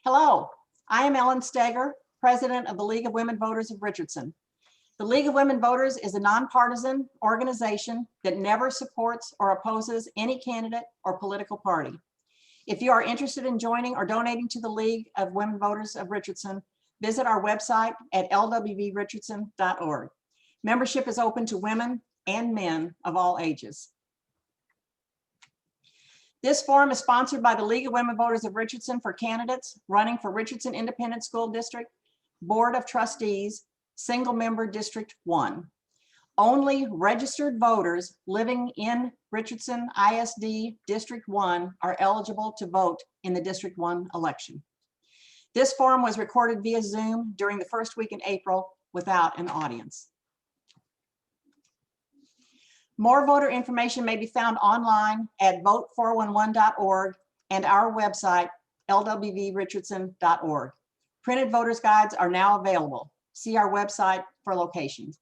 Hello, I am Ellen Steger, President of the League of Women Voters of Richardson. The League of Women Voters is a nonpartisan organization that never supports or opposes any candidate or political party. If you are interested in joining or donating to the League of Women Voters of Richardson, visit our website at LWV-Richardson.org. Membership is open to women and men of all ages. This forum is sponsored by the League of Women Voters of Richardson for candidates running for Richardson Independent School District, Board of Trustees, Single Member District 1. Only registered voters living in Richardson ISD District 1 are eligible to vote in the District 1 election. This forum was recorded via Zoom during the first week in April without an audience. More voter information may be found online at vote411.org and our website, LWV-Richardson.org. Printed voters guides are now available. See our website for locations.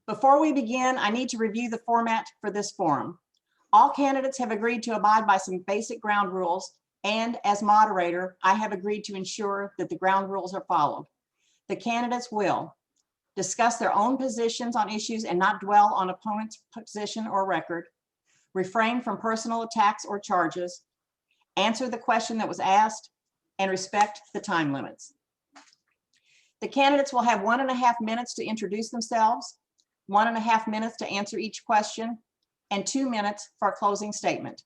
Before we begin, I need to review the format for this forum. All candidates have agreed to abide by some basic ground rules, and as moderator, I have agreed to ensure that the ground rules are followed. The candidates will discuss their own positions on issues and not dwell on opponent's position or record, refrain from personal attacks or charges, answer the question that was asked, and respect the time limits. The candidates will have 1.5 minutes to introduce themselves, 1.5 minutes to answer each question, and 2 minutes for a closing statement.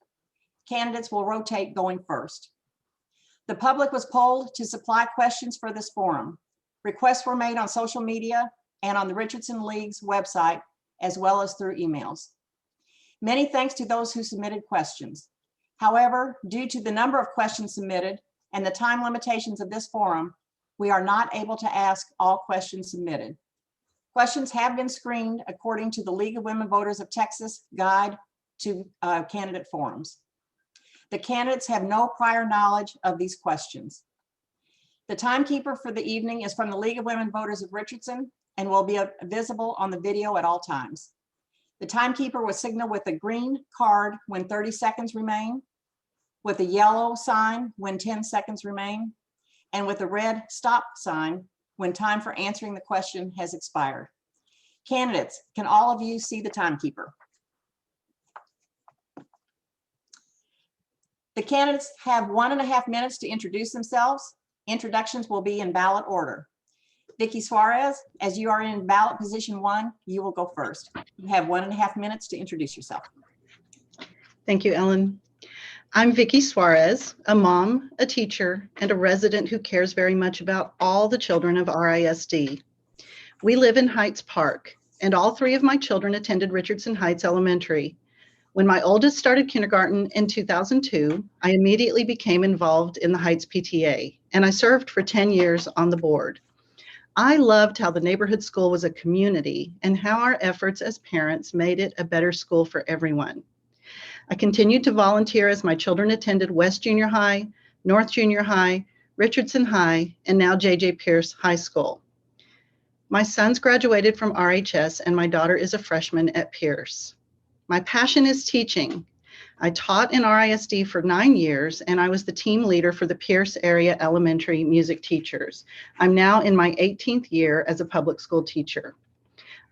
Candidates will rotate going first. The public was polled to supply questions for this forum. Requests were made on social media and on the Richardson League's website, as well as through emails. Many thanks to those who submitted questions. However, due to the number of questions submitted and the time limitations of this forum, we are not able to ask all questions submitted. Questions have been screened according to the League of Women Voters of Texas Guide to Candidate Forums. The candidates have no prior knowledge of these questions. The timekeeper for the evening is from the League of Women Voters of Richardson and will be visible on the video at all times. The timekeeper will signal with a green card when 30 seconds remain, with a yellow sign when 10 seconds remain, and with a red stop sign when time for answering the question has expired. Candidates, can all of you see the timekeeper? The candidates have 1.5 minutes to introduce themselves. Introductions will be in ballot order. Vicky Suarez, as you are in ballot position 1, you will go first. You have 1.5 minutes to introduce yourself. Thank you, Ellen. I'm Vicky Suarez, a mom, a teacher, and a resident who cares very much about all the children of RISD. We live in Heights Park, and all 3 of my children attended Richardson Heights Elementary. When my oldest started kindergarten in 2002, I immediately became involved in the Heights PTA, and I served for 10 years on the board. I loved how the neighborhood school was a community and how our efforts as parents made it a better school for everyone. I continued to volunteer as my children attended West Junior High, North Junior High, Richardson High, and now J.J. Pierce High School. My sons graduated from RHS, and my daughter is a freshman at Pierce. My passion is teaching. I taught in RISD for 9 years, and I was the team leader for the Pierce area elementary music teachers. I'm now in my 18th year as a public school teacher.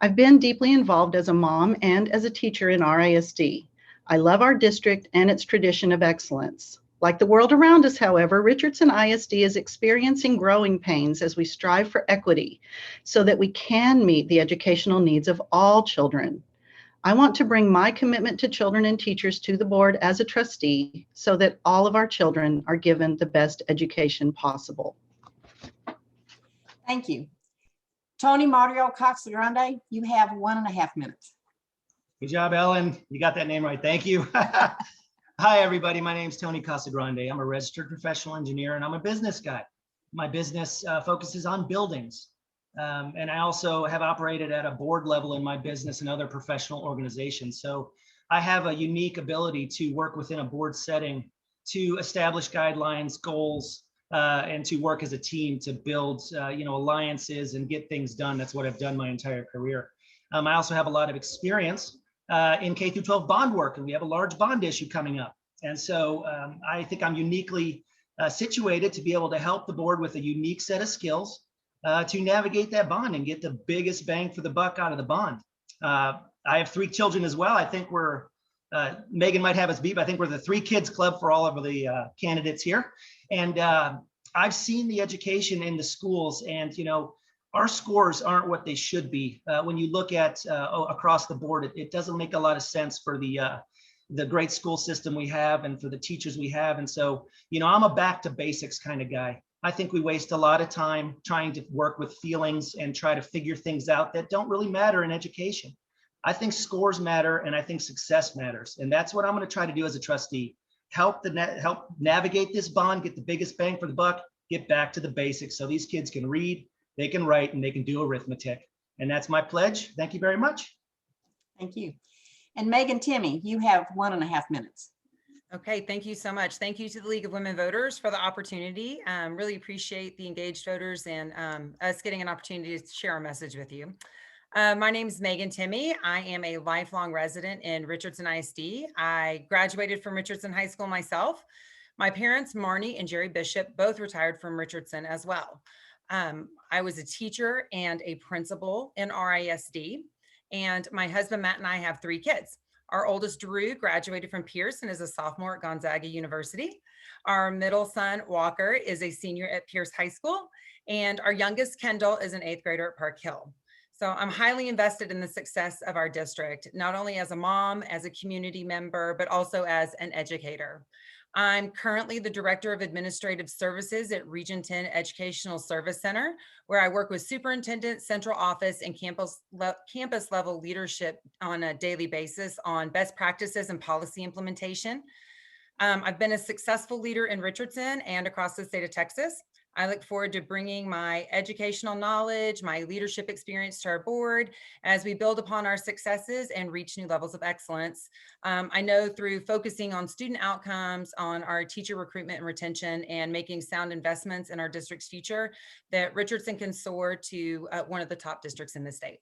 I've been deeply involved as a mom and as a teacher in RISD. I love our district and its tradition of excellence. Like the world around us, however, Richardson ISD is experiencing growing pains as we strive for equity so that we can meet the educational needs of all children. I want to bring my commitment to children and teachers to the board as a trustee so that all of our children are given the best education possible. Thank you. Tony Mario Casagrande, you have 1.5 minutes. Good job, Ellen. You got that name right. Thank you. Hi, everybody. My name is Tony Casagrande. I'm a registered professional engineer, and I'm a business guy. My business focuses on buildings. And I also have operated at a board level in my business and other professional organizations. So I have a unique ability to work within a board setting to establish guidelines, goals, and to work as a team to build alliances and get things done. That's what I've done my entire career. I also have a lot of experience in K-12 bond work, and we have a large bond issue coming up. And so I think I'm uniquely situated to be able to help the board with a unique set of skills to navigate that bond and get the biggest bang for the buck out of the bond. I have 3 children as well. I think we're, Megan might have us beat, but I think we're the 3 kids club for all of the candidates here. And I've seen the education in the schools, and our scores aren't what they should be. When you look at across the board, it doesn't make a lot of sense for the great school system we have and for the teachers we have. And so, I'm a back to basics kind of guy. I think we waste a lot of time trying to work with feelings and try to figure things out that don't really matter in education. I think scores matter, and I think success matters. And that's what I'm going to try to do as a trustee. Help navigate this bond, get the biggest bang for the buck, get back to the basics so these kids can read, they can write, and they can do arithmetic. And that's my pledge. Thank you very much. Thank you. And Megan Timmy, you have 1.5 minutes. Okay, thank you so much. Thank you to the League of Women Voters for the opportunity. Really appreciate the engaged voters and us getting an opportunity to share our message with you. My name is Megan Timmy. I am a lifelong resident in Richardson ISD. I graduated from Richardson High School myself. My parents, Marnie and Jerry Bishop, both retired from Richardson as well. I was a teacher and a principal in RISD, and my husband, Matt, and I have 3 kids. Our oldest, Drew, graduated from Pierce and is a sophomore at Gonzaga University. Our middle son, Walker, is a senior at Pierce High School. And our youngest, Kendall, is an 8th grader at Park Hill. So I'm highly invested in the success of our district, not only as a mom, as a community member, but also as an educator. I'm currently the Director of Administrative Services at Regionton Educational Service Center, where I work with superintendent, central office, and campus level leadership on a daily basis on best practices and policy implementation. I've been a successful leader in Richardson and across the state of Texas. I look forward to bringing my educational knowledge, my leadership experience to our board as we build upon our successes and reach new levels of excellence. I know through focusing on student outcomes, on our teacher recruitment and retention, and making sound investments in our district's future, that Richardson can soar to one of the top districts in the state.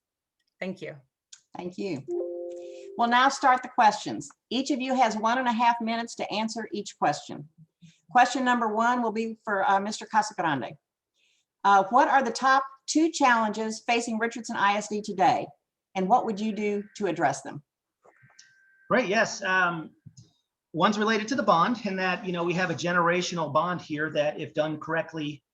Thank you. Thank you. We'll now start the questions. Each of you has 1.5 minutes to answer each question. Question number 1 will be for Mr. Casagrande. What are the top 2 challenges facing Richardson ISD today, and what would you do to address them? Great, yes. One's related to the bond, in that we have a generational bond here that, if done correctly,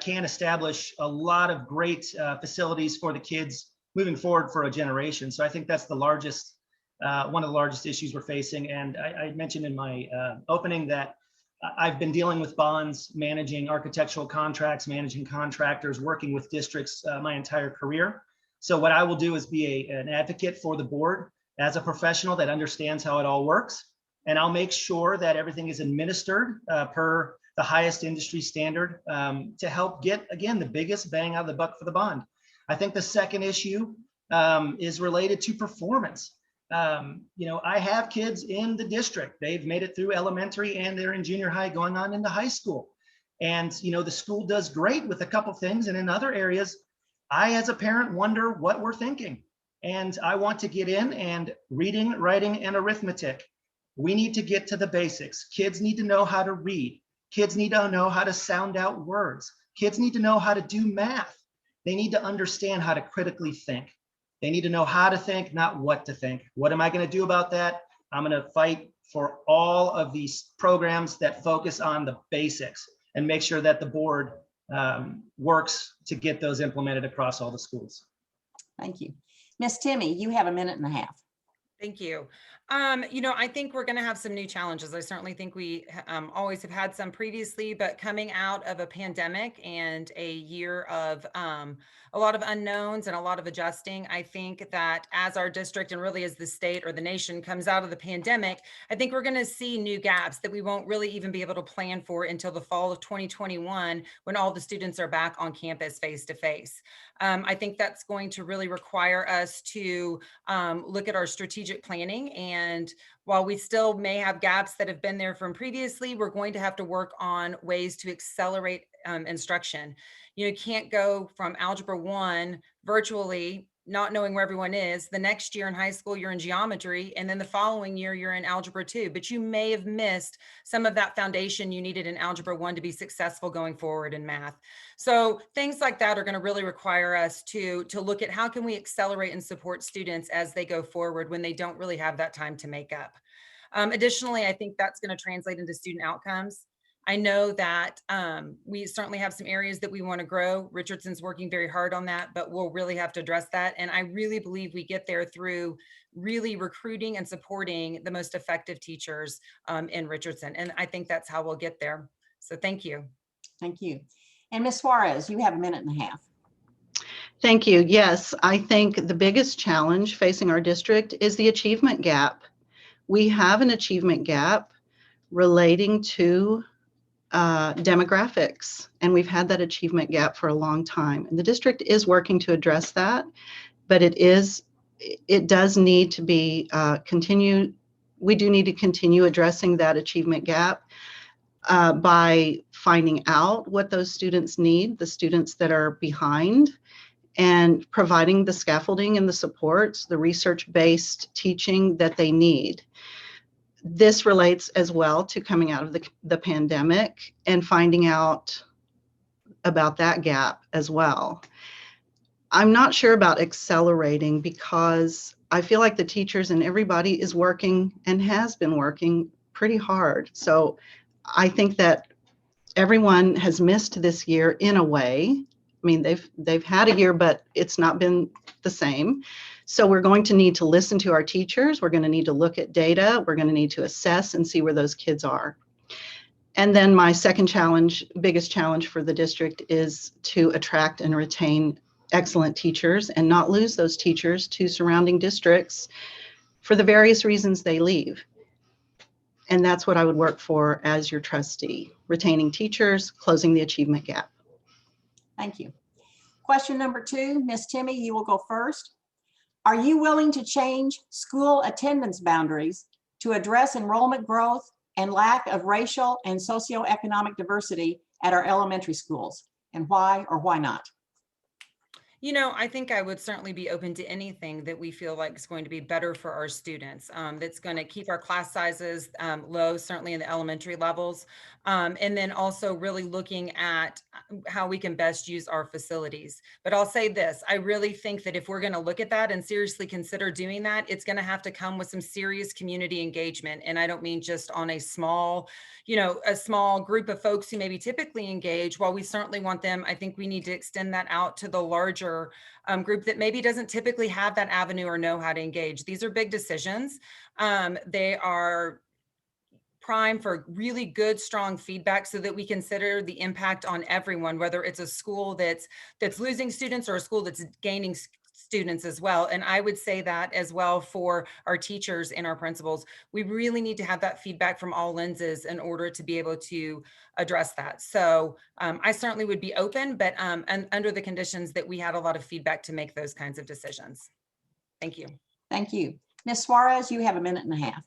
can establish a lot of great facilities for the kids moving forward for a generation. So I think that's the largest, one of the largest issues we're facing. And I mentioned in my opening that I've been dealing with bonds, managing architectural contracts, managing contractors, working with districts my entire career. So what I will do is be an advocate for the board as a professional that understands how it all works. And I'll make sure that everything is administered per the highest industry standard to help get, again, the biggest bang out of the buck for the bond. I think the second issue is related to performance. I have kids in the district. They've made it through elementary and they're in junior high going on into high school. And, the school does great with a couple things. And in other areas, I, as a parent, wonder what we're thinking. And I want to get in, and reading, writing, and arithmetic. We need to get to the basics. Kids need to know how to read. Kids need to know how to sound out words. Kids need to know how to do math. They need to understand how to critically think. They need to know how to think, not what to think. What am I going to do about that? I'm going to fight for all of these programs that focus on the basics and make sure that the board works to get those implemented across all the schools. Thank you. Miss Timmy, you have 1.5 minutes. Thank you. I think we're going to have some new challenges. I certainly think we always have had some previously, but coming out of a pandemic and a year of a lot of unknowns and a lot of adjusting, I think that as our district and really as the state or the nation comes out of the pandemic, I think we're going to see new gaps that we won't really even be able to plan for until the fall of 2021, when all the students are back on campus face to face. I think that's going to really require us to look at our strategic planning. And while we still may have gaps that have been there from previously, we're going to have to work on ways to accelerate instruction. You can't go from Algebra 1 virtually not knowing where everyone is. The next year in high school, you're in geometry, and then the following year, you're in algebra 2, but you may have missed some of that foundation you needed in algebra 1 to be successful going forward in math. So things like that are going to really require us to look at how can we accelerate and support students as they go forward when they don't really have that time to make up. Additionally, I think that's going to translate into student outcomes. I know that we certainly have some areas that we want to grow. Richardson's working very hard on that, but we'll really have to address that. And I really believe we get there through really recruiting and supporting the most effective teachers in Richardson. And I think that's how we'll get there. So thank you. Thank you. And Ms. Suarez, you have a minute and a half. Thank you. Yes, I think the biggest challenge facing our district is the achievement gap. We have an achievement gap relating to demographics, and we've had that achievement gap for a long time. And the district is working to address that, but it does need to be continued. We do need to continue addressing that achievement gap by finding out what those students need, the students that are behind, and providing the scaffolding and the supports, the research-based teaching that they need. This relates as well to coming out of the pandemic and finding out about that gap as well. I'm not sure about accelerating because I feel like the teachers and everybody is working and has been working pretty hard. So I think that everyone has missed this year in a way. I mean, they've had a year, but it's not been the same. So we're going to need to listen to our teachers. We're going to need to look at data. We're going to need to assess and see where those kids are. And then my second challenge, biggest challenge for the district, is to attract and retain excellent teachers and not lose those teachers to surrounding districts for the various reasons they leave. And that's what I would work for as your trustee: retaining teachers, closing the achievement gap. Thank you. Question number 2, Ms. Timmy, you will go first. Are you willing to change school attendance boundaries to address enrollment growth and lack of racial and socioeconomic diversity at our elementary schools? And why or why not? You know, I think I would certainly be open to anything that we feel like is going to be better for our students, that's going to keep our class sizes low, certainly in the elementary levels. And then also really looking at how we can best use our facilities. But I'll say this, I really think that if we're going to look at that and seriously consider doing that, it's going to have to come with some serious community engagement. And I don't mean just on a small group of folks who maybe typically engage. While we certainly want them, I think we need to extend that out to the larger group that maybe doesn't typically have that avenue or know how to engage. These are big decisions. They are prime for really good, strong feedback so that we consider the impact on everyone, whether it's a school that's losing students or a school that's gaining students as well. And I would say that as well for our teachers and our principals. We really need to have that feedback from all lenses in order to be able to address that. So I certainly would be open, but and under the conditions that we had a lot of feedback to make those kinds of decisions. Thank you. Thank you. Ms. Suarez, you have a minute and a half.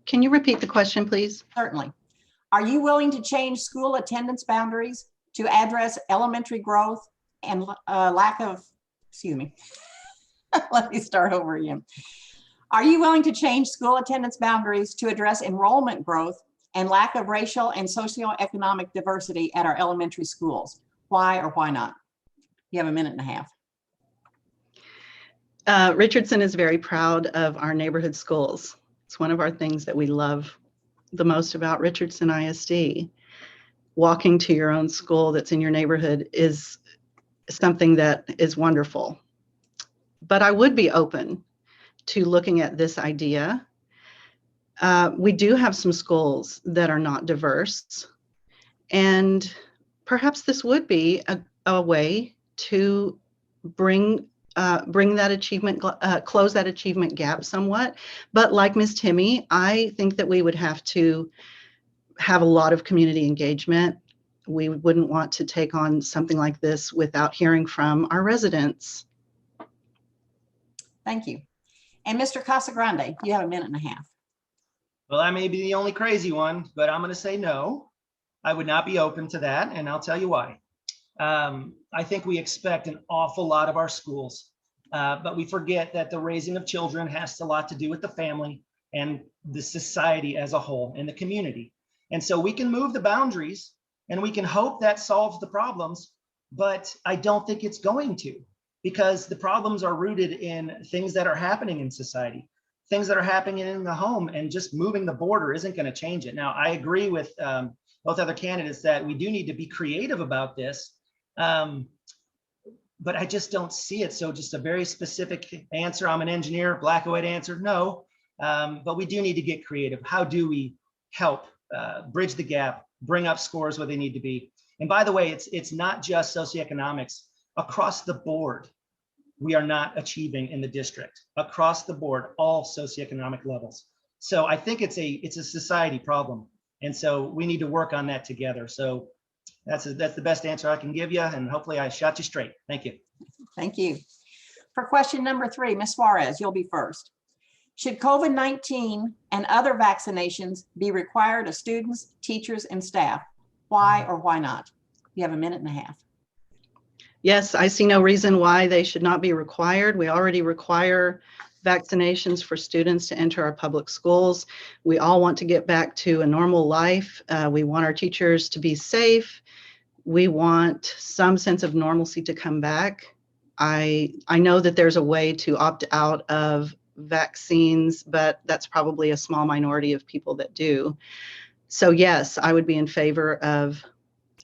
Can you repeat the question, please? Certainly. Are you willing to change school attendance boundaries to address elementary growth and lack of, excuse me, let me start over again. Are you willing to change school attendance boundaries to address enrollment growth and lack of racial and socioeconomic diversity at our elementary schools? Why or why not? You have a minute and a half. Richardson is very proud of our neighborhood schools. It's one of our things that we love the most about Richardson ISD. Walking to your own school that's in your neighborhood is something that is wonderful. But I would be open to looking at this idea. We do have some schools that are not diverse, and perhaps this would be a way to bring that achievement, close that achievement gap somewhat. But like Ms. Timmy, I think that we would have to have a lot of community engagement. We wouldn't want to take on something like this without hearing from our residents. Thank you. And Mr. Casagrande, you have a minute and a half. Well, I may be the only crazy one, but I'm going to say no. I would not be open to that, and I'll tell you why. I think we expect an awful lot of our schools. But we forget that the raising of children has a lot to do with the family and the society as a whole and the community. And so we can move the boundaries and we can hope that solves the problems, but I don't think it's going to, because the problems are rooted in things that are happening in society, things that are happening in the home, and just moving the border isn't going to change it. Now, I agree with both other candidates that we do need to be creative about this, but I just don't see it. So just a very specific answer. I'm an engineer, black and white answer, no. But we do need to get creative. How do we help bridge the gap, bring up scores where they need to be? And by the way, it's not just socioeconomics. Across the board, we are not achieving in the district. Across the board, all socioeconomic levels. So I think it's a society problem. And so we need to work on that together. So that's the best answer I can give you. And hopefully I shot you straight. Thank you. Thank you. For question number 3, Ms. Suarez, you'll be first. Should COVID-19 and other vaccinations be required of students, teachers, and staff? Why or why not? You have a minute and a half. Yes, I see no reason why they should not be required. We already require vaccinations for students to enter our public schools. We all want to get back to a normal life. We want our teachers to be safe. We want some sense of normalcy to come back. I know that there's a way to opt out of vaccines, but that's probably a small minority of people that do. So yes, I would be in favor of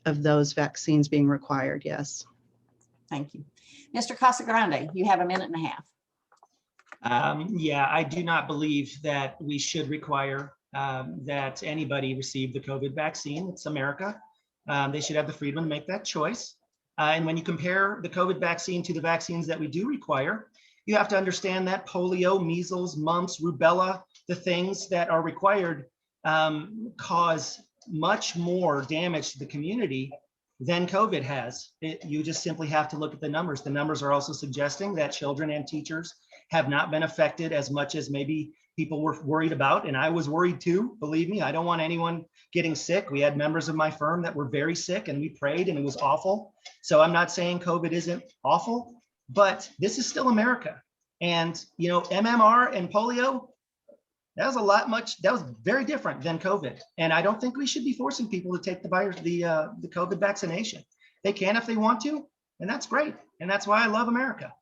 those vaccines being required, yes. Thank you. Mr. Casagrande, you have a minute and a half. Yeah, I do not believe that we should require that anybody receive the COVID vaccine. It's America. They should have the freedom to make that choice. And when you compare the COVID vaccine to the vaccines that we do require, you have to understand that polio, measles, mumps, rubella, the things that are required cause much more damage to the community than COVID has. You just simply have to look at the numbers. The numbers are also suggesting that children and teachers have not been affected as much as maybe people were worried about. And I was worried too, believe me. I don't want anyone getting sick. We had members of my firm that were very sick and we prayed and it was awful. So I'm not saying COVID isn't awful, but this is still America. And, you know, MMR and polio, that was very different than COVID. And I don't think we should be forcing people to take the COVID vaccination. They can if they want to, and that's great. And that's why I love America.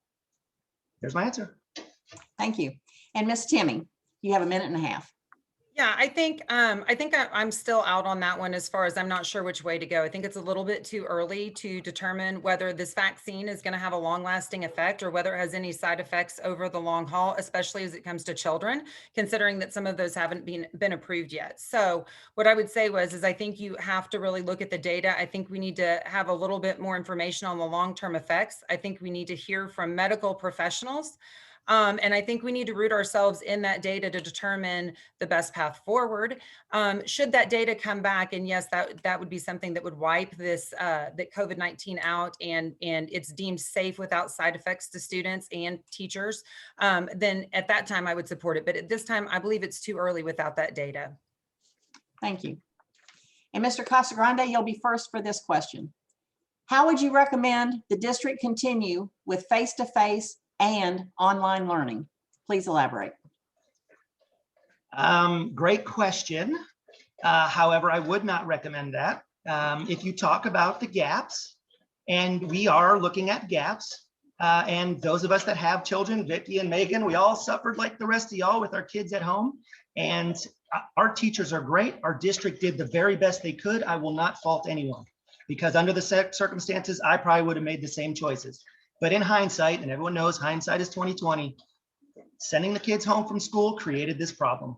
There's my answer. Thank you. And Ms. Timmy, you have a minute and a half. Yeah, I think I'm still out on that one as far as I'm not sure which way to go. I think it's a little bit too early to determine whether this vaccine is going to have a long-lasting effect or whether it has any side effects over the long haul, especially as it comes to children, considering that some of those haven't been approved yet. So what I would say is I think you have to really look at the data. I think we need to have a little bit more information on the long-term effects. I think we need to hear from medical professionals. And I think we need to root ourselves in that data to determine the best path forward. Should that data come back, and yes, that would be something that would wipe this that COVID-19 out, and it's deemed safe without side effects to students and teachers, then at that time I would support it. But at this time, I believe it's too early without that data. Thank you. And Mr. Casagrande, you'll be first for this question. How would you recommend the district continue with face-to-face and online learning? Please elaborate. Great question. However, I would not recommend that. If you talk about the gaps, and we are looking at gaps, and those of us that have children, Vicki and Megan, we all suffered like the rest of y'all with our kids at home. And our teachers are great. Our district did the very best they could. I will not fault anyone, because under the circumstances, I probably would have made the same choices. But in hindsight, and everyone knows hindsight is 20/20, sending the kids home from school created this problem.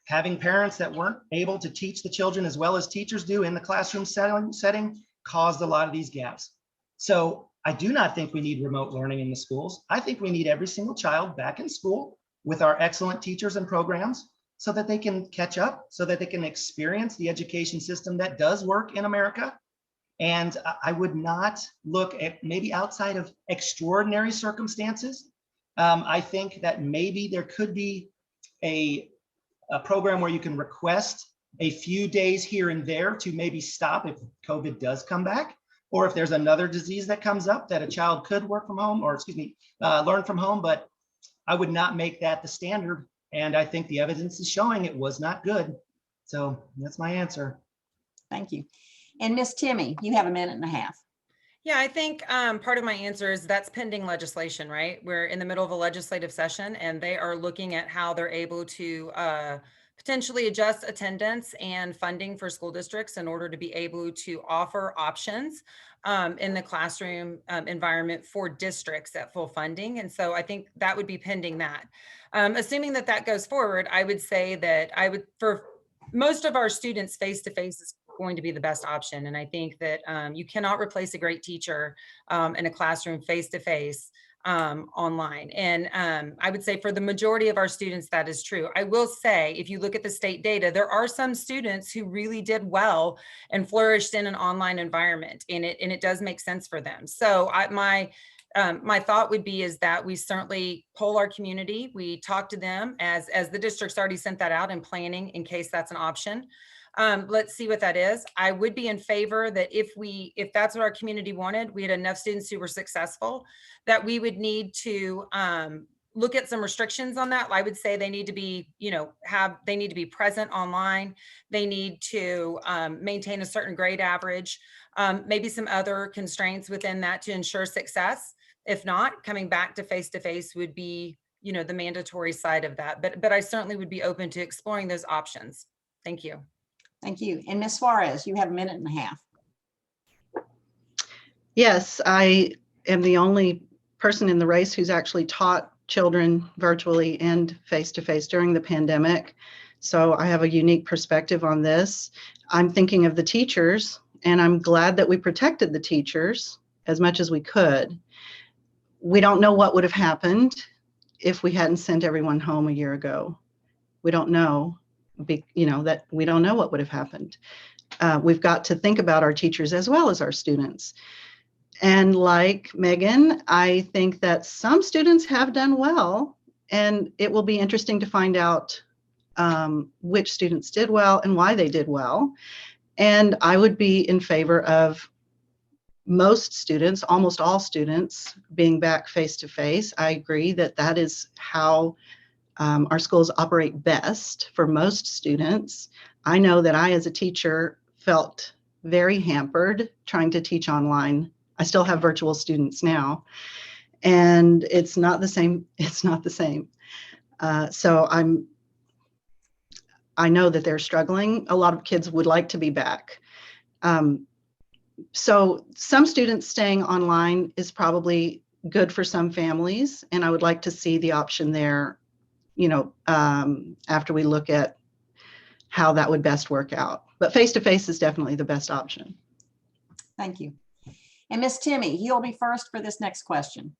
Having parents that weren't able to teach the children as well as teachers do in the classroom setting caused a lot of these gaps. So I do not think we need remote learning in the schools. I think we need every single child back in school with our excellent teachers and programs so that they can catch up, so that they can experience the education system that does work in America. And I would not look at maybe outside of extraordinary circumstances. I think that maybe there could be a program where you can request a few days here and there to maybe stop if COVID does come back. or if there's another disease that comes up that a child could work from home, or excuse me, learn from home, but I would not make that the standard. And I think the evidence is showing it was not good. So that's my answer. Thank you. And Miss Timmy, you have a minute and a half. Yeah, I think part of my answer is that's pending legislation, right? We're in the middle of a legislative session and they are looking at how they're able to potentially adjust attendance and funding for school districts in order to be able to offer options in the classroom environment for districts at full funding. And so I think that would be pending that. Assuming that that goes forward, I would say that for most of our students, face-to-face is going to be the best option. And I think that you cannot replace a great teacher in a classroom face-to-face online. And I would say for the majority of our students, that is true. I will say, if you look at the state data, there are some students who really did well and flourished in an online environment, and it does make sense for them. So my thought would be is that we certainly poll our community. We talk to them as the district's already sent that out in planning in case that's an option. Let's see what that is. I would be in favor that if that's what our community wanted, we had enough students who were successful, that we would need to look at some restrictions on that. I would say they need to be, they need to be present online. They need to maintain a certain grade average, maybe some other constraints within that to ensure success. If not, coming back to face-to-face would be, the mandatory side of that. But I certainly would be open to exploring those options. Thank you. Thank you. And Ms. Suarez, you have a minute and a half. Yes, I am the only person in the race who's actually taught children virtually and face-to-face during the pandemic. So I have a unique perspective on this. I'm thinking of the teachers, and I'm glad that we protected the teachers as much as we could. We don't know what would have happened if we hadn't sent everyone home a year ago. We don't know. That we don't know what would have happened. We've got to think about our teachers as well as our students. And like Megan, I think that some students have done well, and it will be interesting to find out which students did well and why they did well. And I would be in favor of most students, almost all students, being back face-to-face. I agree that that is how our schools operate best for most students. I know that I, as a teacher, felt very hampered trying to teach online. I still have virtual students now, and it's not the same. It's not the same. So I know that they're struggling. A lot of kids would like to be back. So some students staying online is probably good for some families, and I would like to see the option there, after we look at how that would best work out. But face-to-face is definitely the best option. Thank you. And Miss Timmy, you'll be first for this next question.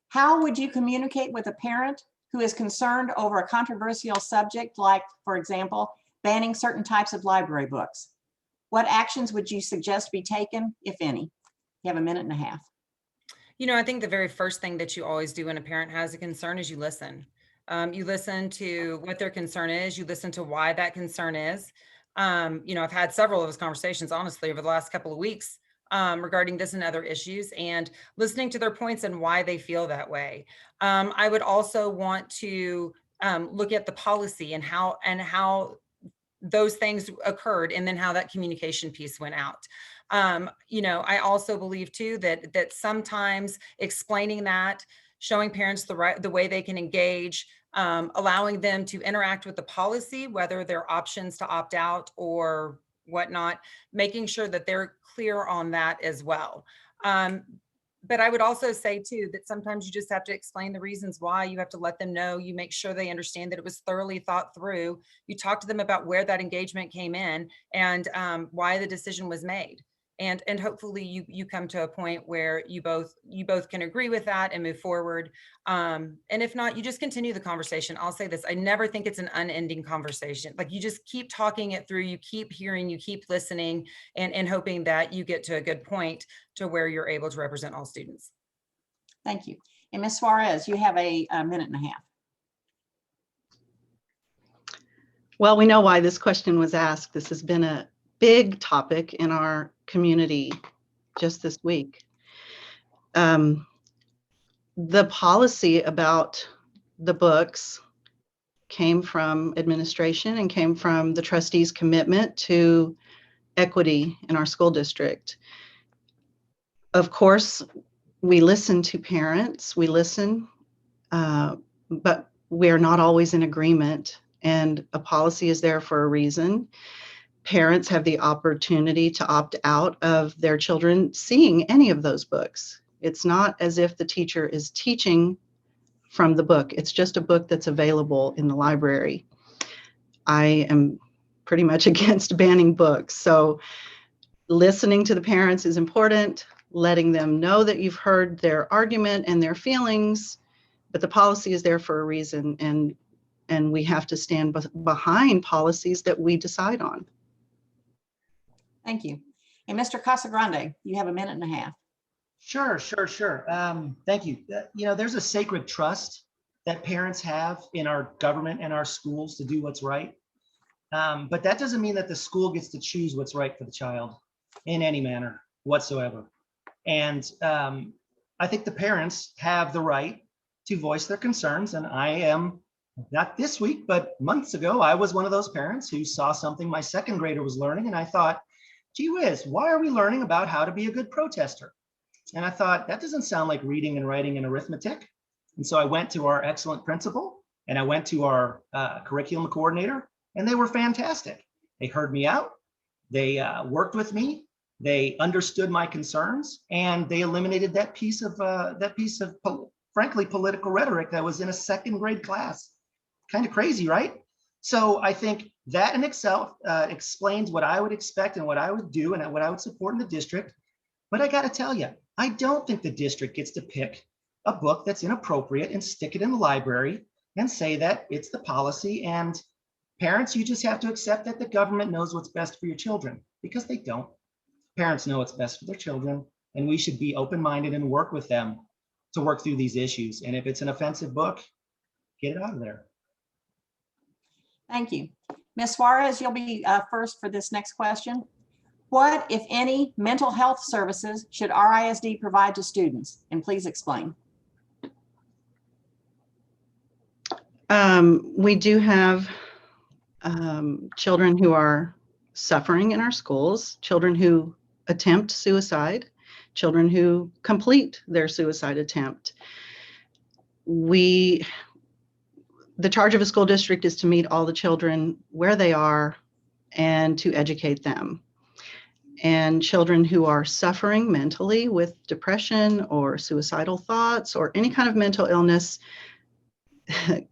How would you communicate with a parent who is concerned over a controversial subject, like, for example, banning certain types of library books? What actions would you suggest be taken, if any? You have a minute and a half. I think the very first thing that you always do when a parent has a concern is you listen. You listen to what their concern is. You listen to why that concern is. I've had several of those conversations, honestly, over the last couple of weeks regarding this and other issues, and listening to their points and why they feel that way. I would also want to look at the policy and how those things occurred, and then how that communication piece went out. I also believe too that sometimes explaining that, showing parents the way they can engage, allowing them to interact with the policy, whether there are options to opt out or whatnot, making sure that they're clear on that as well. But I would also say too, that sometimes you just have to explain the reasons why. You have to let them know, you make sure they understand that it was thoroughly thought through. You talk to them about where that engagement came in and why the decision was made. And hopefully you come to a point where you both can agree with that and move forward. And if not, you just continue the conversation. I'll say this, I never think it's an unending conversation. Like, you just keep talking it through, you keep hearing, you keep listening, and hoping that you get to a good point to where you're able to represent all students. Thank you. And Ms. Suarez, you have a minute and a half. Well, we know why this question was asked. This has been a big topic in our community just this week. The policy about the books came from administration and came from the trustees' commitment to equity in our school district. Of course, we listen to parents, we listen, but we are not always in agreement, and a policy is there for a reason. Parents have the opportunity to opt out of their children seeing any of those books. It's not as if the teacher is teaching from the book. It's just a book that's available in the library. I am pretty much against banning books. So listening to the parents is important, letting them know that you've heard their argument and their feelings, but the policy is there for a reason, and we have to stand behind policies that we decide on. Thank you. And Mr. Casagrande, you have a minute and a half. Sure. Thank you. There's a sacred trust that parents have in our government and our schools to do what's right. But that doesn't mean that the school gets to choose what's right for the child in any manner whatsoever. And I think the parents have the right to voice their concerns. And I am, not this week, but months ago, I was one of those parents who saw something my second grader was learning. And I thought, gee whiz, why are we learning about how to be a good protester? And I thought, that doesn't sound like reading and writing and arithmetic. And so I went to our excellent principal and I went to our curriculum coordinator, and they were fantastic. They heard me out. They worked with me. They understood my concerns, and they eliminated that piece of frankly, political rhetoric that was in a second grade class. Kind of crazy, right? So I think that in itself explains what I would expect and what I would do and what I would support in the district. But I got to tell you, I don't think the district gets to pick a book that's inappropriate and stick it in the library and say that it's the policy. And parents, you just have to accept that the government knows what's best for your children, because they don't. Parents know what's best for their children, and we should be open-minded and work with them to work through these issues. And if it's an offensive book, get it out of there. Thank you. Ms. Suarez, you'll be first for this next question. What, if any, mental health services should RISD provide to students? And please explain. We do have children who are suffering in our schools, children who attempt suicide, children who complete their suicide attempt. The charge of a school district is to meet all the children where they are and to educate them. And children who are suffering mentally with depression or suicidal thoughts or any kind of mental illness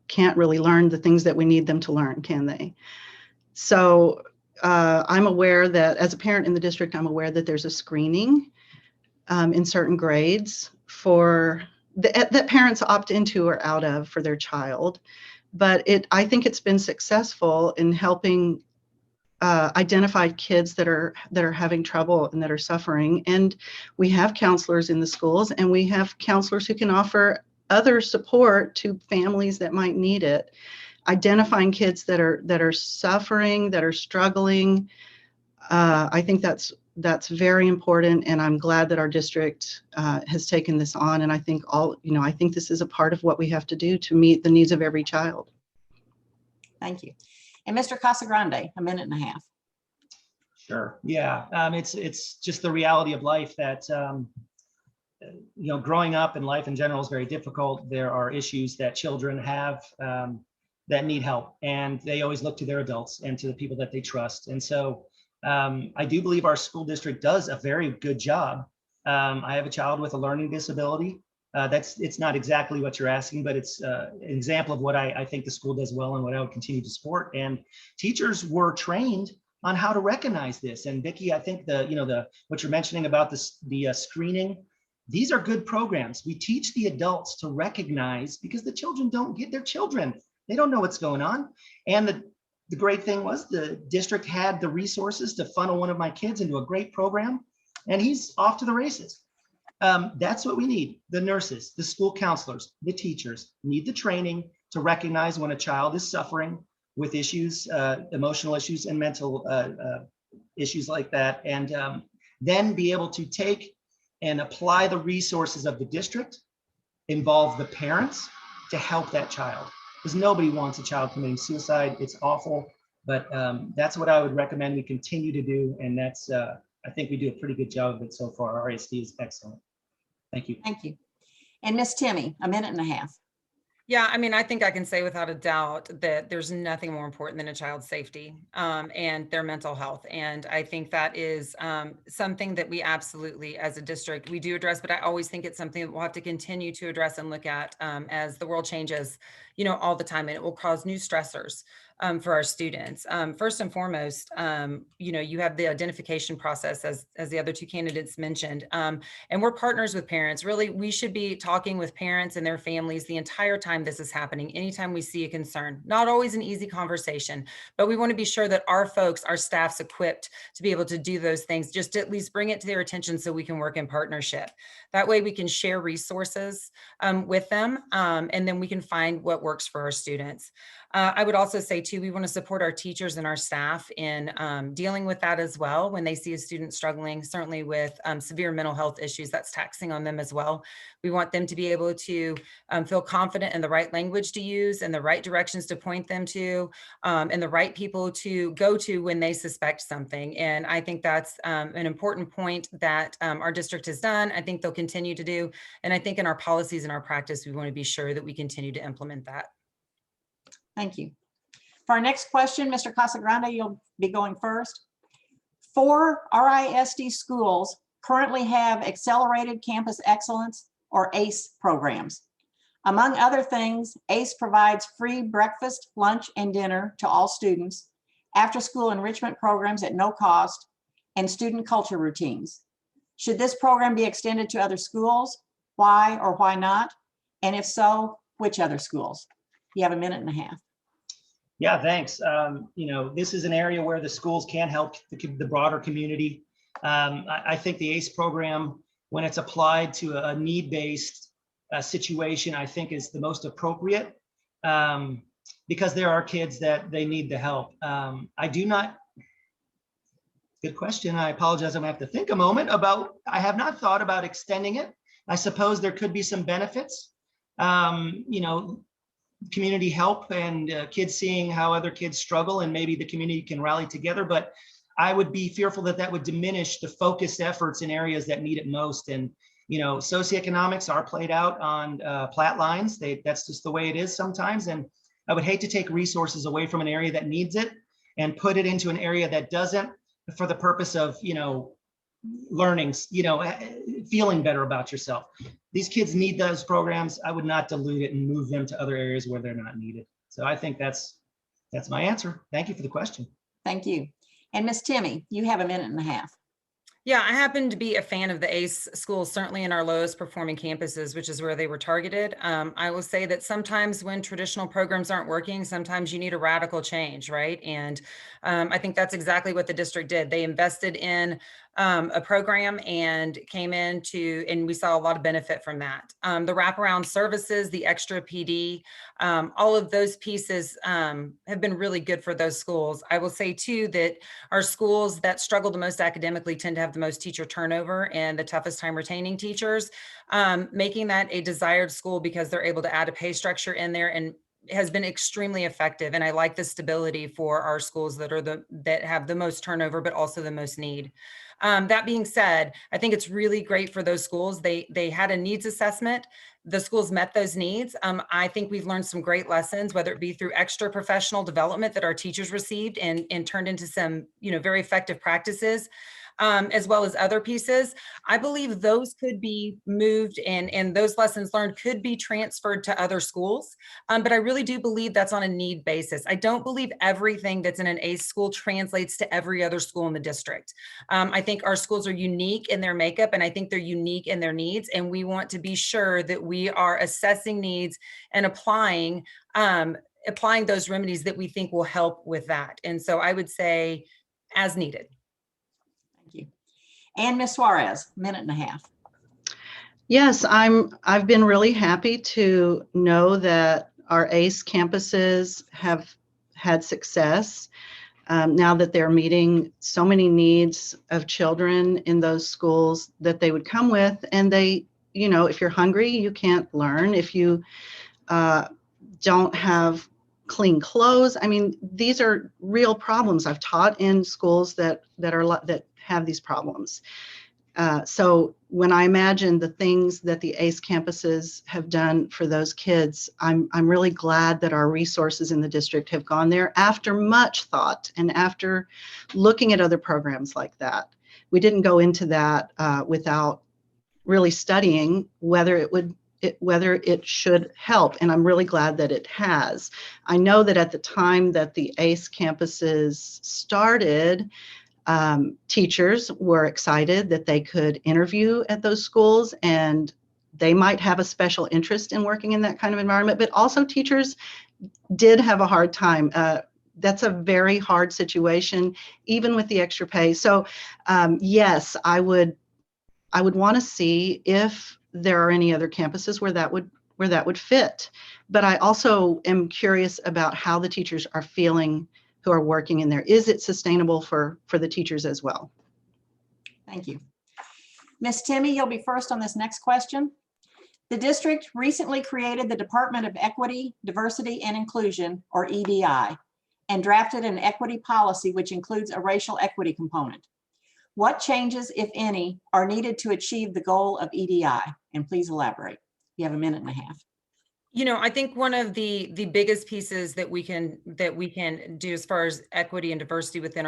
can't really learn the things that we need them to learn, can they? So I'm aware that as a parent in the district, I'm aware that there's a screening in certain grades for that parents opt into or out of for their child. But I think it's been successful in helping identify kids that are having trouble and that are suffering. And we have counselors in the schools, and we have counselors who can offer other support to families that might need it. Identifying kids that are suffering, that are struggling, I think that's very important, and I'm glad that our district has taken this on. And I think I think this is a part of what we have to do to meet the needs of every child. Thank you. And Mr. Casagrande, a minute and a half. Sure. Yeah. It's just the reality of life that growing up and life in general is very difficult. There are issues that children have that need help, and they always look to their adults and to the people that they trust. And so I do believe our school district does a very good job. I have a child with a learning disability. It's not exactly what you're asking, but it's an example of what I think the school does well and what I would continue to support. And teachers were trained on how to recognize this. And Vicki, I think what you're mentioning about the screening, these are good programs. We teach the adults to recognize, because the children don't get their children. They don't know what's going on. And the great thing was the district had the resources to funnel one of my kids into a great program, and he's off to the races. That's what we need. The nurses, the school counselors, the teachers need the training to recognize when a child is suffering with issues, emotional issues and mental issues like that, and then be able to take and apply the resources of the district, involve the parents to help that child. Because nobody wants a child committing suicide. It's awful, but that's what I would recommend we continue to do. And that's, I think we do a pretty good job of it so far. RISD is excellent. Thank you. Thank you. And Miss Timmy, a minute and a half. Yeah, I mean, I think I can say without a doubt that there's nothing more important than a child's safety and their mental health. And I think that is something that we absolutely, as a district, we do address, but I always think it's something that we'll have to continue to address and look at as the world changes, all the time, and it will cause new stressors for our students. First and foremost, you have the identification process as the other two candidates mentioned, and we're partners with parents. Really, we should be talking with parents and their families the entire time this is happening. Anytime we see a concern, not always an easy conversation, but we want to be sure that our folks, our staff's equipped to be able to do those things, just to at least bring it to their attention so we can work in partnership. That way we can share resources with them, and then we can find what works for our students. I would also say too, we want to support our teachers and our staff in dealing with that as well. When they see a student struggling, certainly with severe mental health issues, that's taxing on them as well. We want them to be able to feel confident in the right language to use and the right directions to point them to, and the right people to go to when they suspect something. And I think that's an important point that our district has done. I think they'll continue to do. And I think in our policies and our practice, we want to be sure that we continue to implement that. Thank you. For our next question, Mr. Casagrande, you'll be going first. 4 RISD schools currently have Accelerated Campus Excellence, or ACE programs. Among other things, ACE provides free breakfast, lunch, and dinner to all students, after-school enrichment programs at no cost, and student culture routines. Should this program be extended to other schools? Why or why not? And if so, which other schools? You have a minute and a half. Yeah, thanks. This is an area where the schools can help the broader community. I think the ACE program, when it's applied to a need-based situation, I think is the most appropriate because there are kids that they need the help. Good question. I apologize. I'm gonna have to think a moment about, I have not thought about extending it. I suppose there could be some benefits. Community help and kids seeing how other kids struggle, and maybe the community can rally together. But I would be fearful that that would diminish the focused efforts in areas that need it most. And, socioeconomics are played out on plat lines. That's just the way it is sometimes. And I would hate to take resources away from an area that needs it and put it into an area that doesn't, for the purpose of, learning, feeling better about yourself. These kids need those programs. I would not dilute it and move them to other areas where they're not needed. So I think that's my answer. Thank you for the question. Thank you. And Miss Timmy, you have a minute and a half. Yeah, I happen to be a fan of the ACE schools, certainly in our lowest performing campuses, which is where they were targeted. I will say that sometimes when traditional programs aren't working, sometimes you need a radical change, right? And I think that's exactly what the district did. They invested in a program and came into, and we saw a lot of benefit from that. The wraparound services, the extra PD, all of those pieces have been really good for those schools. I will say too that our schools that struggle the most academically tend to have the most teacher turnover and the toughest time retaining teachers, making that a desired school because they're able to add a pay structure in there and has been extremely effective. And I like the stability for our schools that have the most turnover, but also the most need. That being said, I think it's really great for those schools. They had a needs assessment. The schools met those needs. I think we've learned some great lessons, whether it be through extra professional development that our teachers received and turned into some, very effective practices. As well as other pieces. I believe those could be moved and those lessons learned could be transferred to other schools. But I really do believe that's on a need basis. I don't believe everything that's in an ACE school translates to every other school in the district. I think our schools are unique in their makeup, and I think they're unique in their needs. And we want to be sure that we are assessing needs and applying those remedies that we think will help with that. And so I would say as needed. And Ms. Suarez, minute and a half. Yes, I've been really happy to know that our ACE campuses have had success. now that they're meeting so many needs of children in those schools that they would come with. And they, you know, if you're hungry, you can't learn. If you don't have clean clothes, I mean, these are real problems. I've taught in schools that have these problems. So when I imagine the things that the ACE campuses have done for those kids, I'm really glad that our resources in the district have gone there after much thought and after looking at other programs like that. We didn't go into that without really studying whether it should help, and I'm really glad that it has. I know that at the time that the ACE campuses started, teachers were excited that they could interview at those schools, and they might have a special interest in working in that kind of environment, but also teachers did have a hard time. That's a very hard situation, even with the extra pay. So yes, I would want to see if there are any other campuses where that would fit. But I also am curious about how the teachers are feeling who are working in there. Is it sustainable for the teachers as well? Thank you. Ms. Timmy, you'll be first on this next question. The district recently created the Department of Equity, Diversity, and Inclusion, or EDI, and drafted an equity policy which includes a racial equity component. What changes, if any, are needed to achieve the goal of EDI? And please elaborate. You have a minute and a half. You know, I think one of the biggest pieces that we can do as far as equity and diversity within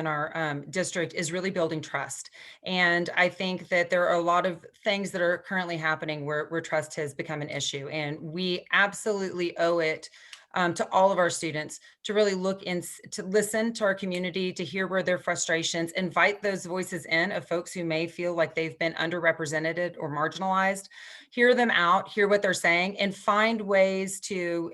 our district is really building trust. And I think that there are a lot of things that are currently happening where trust has become an issue, and we absolutely owe it to all of our students to really look in, to listen to our community, to hear where their frustrations, invite those voices in of folks who may feel like they've been underrepresented or marginalized, hear them out, hear what they're saying, and find ways to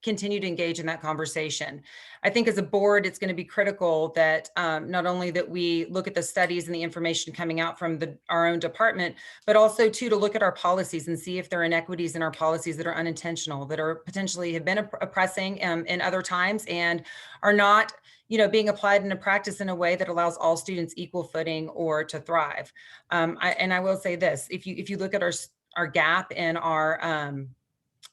continue to engage in that conversation. I think as a board, it's going to be critical that not only that we look at the studies and the information coming out from our own department, but also too, to look at our policies and see if there are inequities in our policies that are unintentional, that are potentially have been oppressing in other times and are not, you know, being applied in a practice in a way that allows all students equal footing or to thrive. And I will say this: if you look at our gap in our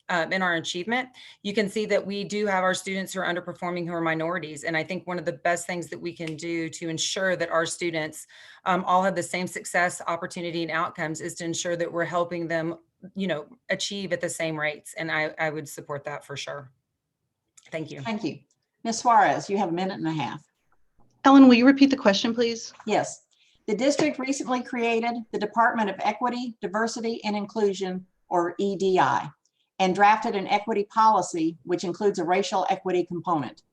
achievement, you can see that we do have our students who are underperforming who are minorities. And I think one of the best things that we can do to ensure that our students all have the same success, opportunity, and outcomes is to ensure that we're helping them, you know, achieve at the same rates. And I would support that for sure. Thank you. Thank you. Ms. Suarez, you have a minute and a half. Ellen, will you repeat the question, please? Yes. The district recently created the Department of Equity, Diversity, and Inclusion, or EDI, and drafted an equity policy which includes a racial equity component.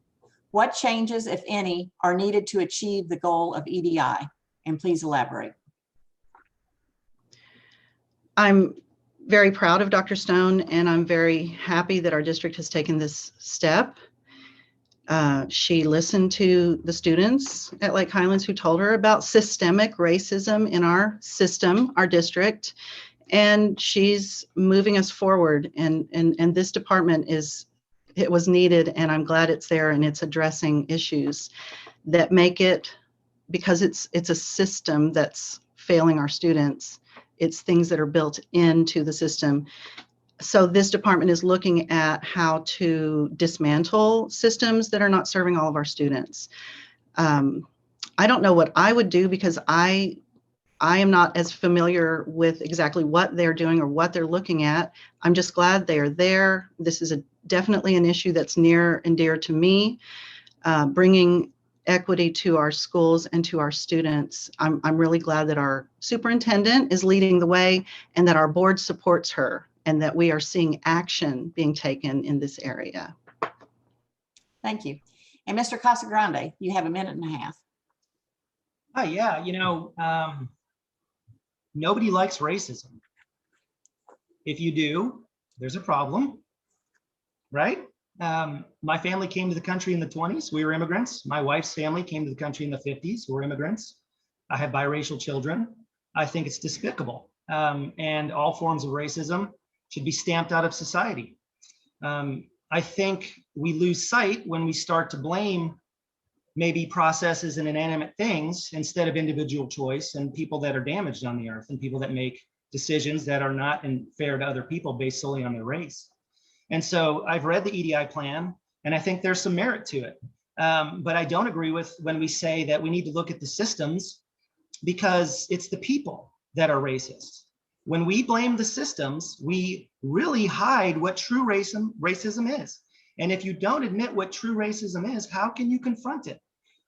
What changes, if any, are needed to achieve the goal of EDI? And please elaborate. I'm very proud of Dr. Stone, and I'm very happy that our district has taken this step. She listened to the students at Lake Highlands who told her about systemic racism in our system, our district, and she's moving us forward. And this department it was needed, and I'm glad it's there, and it's addressing issues that make it, because it's a system that's failing our students. It's things that are built into the system. So this department is looking at how to dismantle systems that are not serving all of our students. I don't know what I would do because I am not as familiar with exactly what they're doing or what they're looking at. I'm just glad they are there. This is definitely an issue that's near and dear to me, bringing equity to our schools and to our students. I'm really glad that our superintendent is leading the way and that our board supports her, and that we are seeing action being taken in this area. Thank you. And Mr. Casagrande, you have a minute and a half. Oh, yeah, you know, nobody likes racism. If you do, there's a problem, right? My family came to the country in the 20s. We were immigrants. My wife's family came to the country in the 50s. We're immigrants. I have biracial children. I think it's despicable. And all forms of racism should be stamped out of society. I think we lose sight when we start to blame maybe processes and inanimate things instead of individual choice, and people that are damaged on the earth and people that make decisions that are not fair to other people based solely on their race. And so I've read the EDI plan, and I think there's some merit to it. But I don't agree with when we say that we need to look at the systems, because it's the people that are racist. When we blame the systems, we really hide what true racism is. And if you don't admit what true racism is, how can you confront it?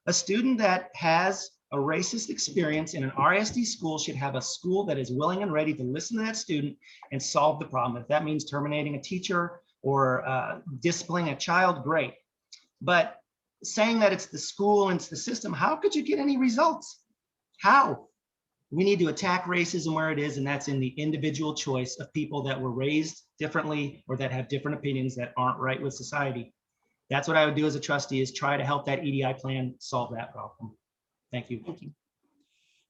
A student that has a racist experience in an RISD school should have a school that is willing and ready to listen to that student and solve the problem. If that means terminating a teacher or disciplining a child, great. But saying that it's the school and it's the system, how could you get any results? How? We need to attack racism where it is, and that's in the individual choice of people that were raised differently or that have different opinions that aren't right with society. That's what I would do as a trustee, is try to help that EDI plan solve that problem. Thank you. Thank you.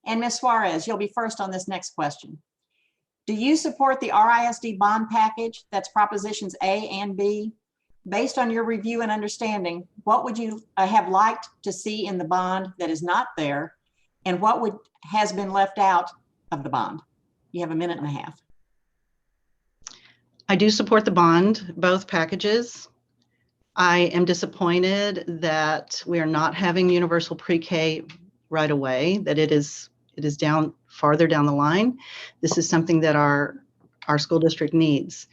And Ms. Suarez, you'll be first on this next question. Do you support the RISD bond package? That's propositions A and B. Based on your review and understanding, what would you have liked to see in the bond that is not there? And what has been left out of the bond? You have a minute and a half. I do support the bond, both packages. I am disappointed that we are not having universal pre-K right away, that it is down farther down the line. This is something that our school district needs.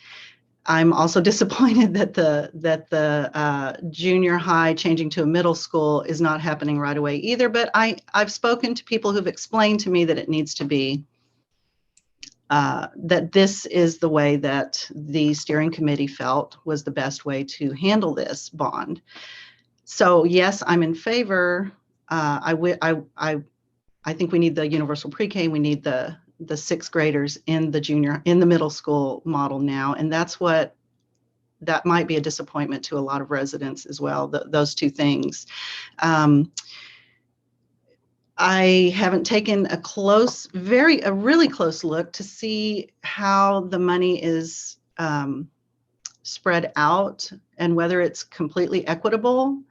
I'm also disappointed that the junior high changing to a middle school is not happening right away either, but I've spoken to people who've explained to me that it needs to be, that this is the way that the steering committee felt was the best way to handle this bond. So yes, I'm in favor. I think we need the universal pre-K. We need the sixth graders in the middle school model now. And that might be a disappointment to a lot of residents as well, those two things. I haven't taken a really close look to see how the money is spread out and whether it's completely equitable.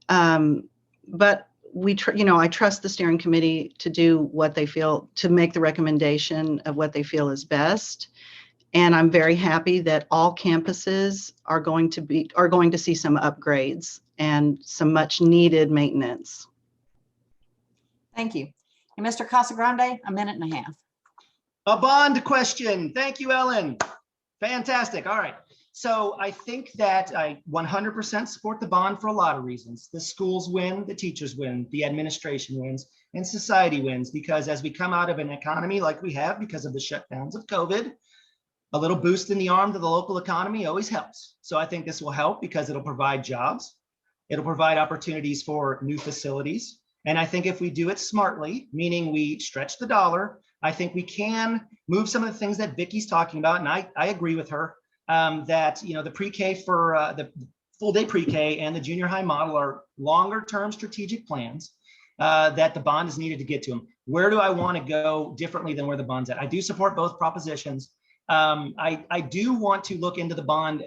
But I trust the steering committee to do what they feel, to make the recommendation of what they feel is best. And I'm very happy that all campuses are going to see some upgrades and some much needed maintenance. Thank you. And Mr. Casagrande, a minute and a half. A bond question. Thank you, Ellen. Fantastic. All right. So I think that I 100% support the bond for a lot of reasons. The schools win, the teachers win, the administration wins, and society wins, because as we come out of an economy like we have because of the shutdowns of COVID, a little boost in the arm to the local economy always helps. So I think this will help because it'll provide jobs. It'll provide opportunities for new facilities. And I think if we do it smartly, meaning we stretch the dollar, I think we can move some of the things that Vicky's talking about. And I agree with her. That the pre-K for the full day pre-K and the junior high model are longer term strategic plans that the bond is needed to get to them. Where do I want to go differently than where the bond's at? I do support both propositions. I do want to look into the bond.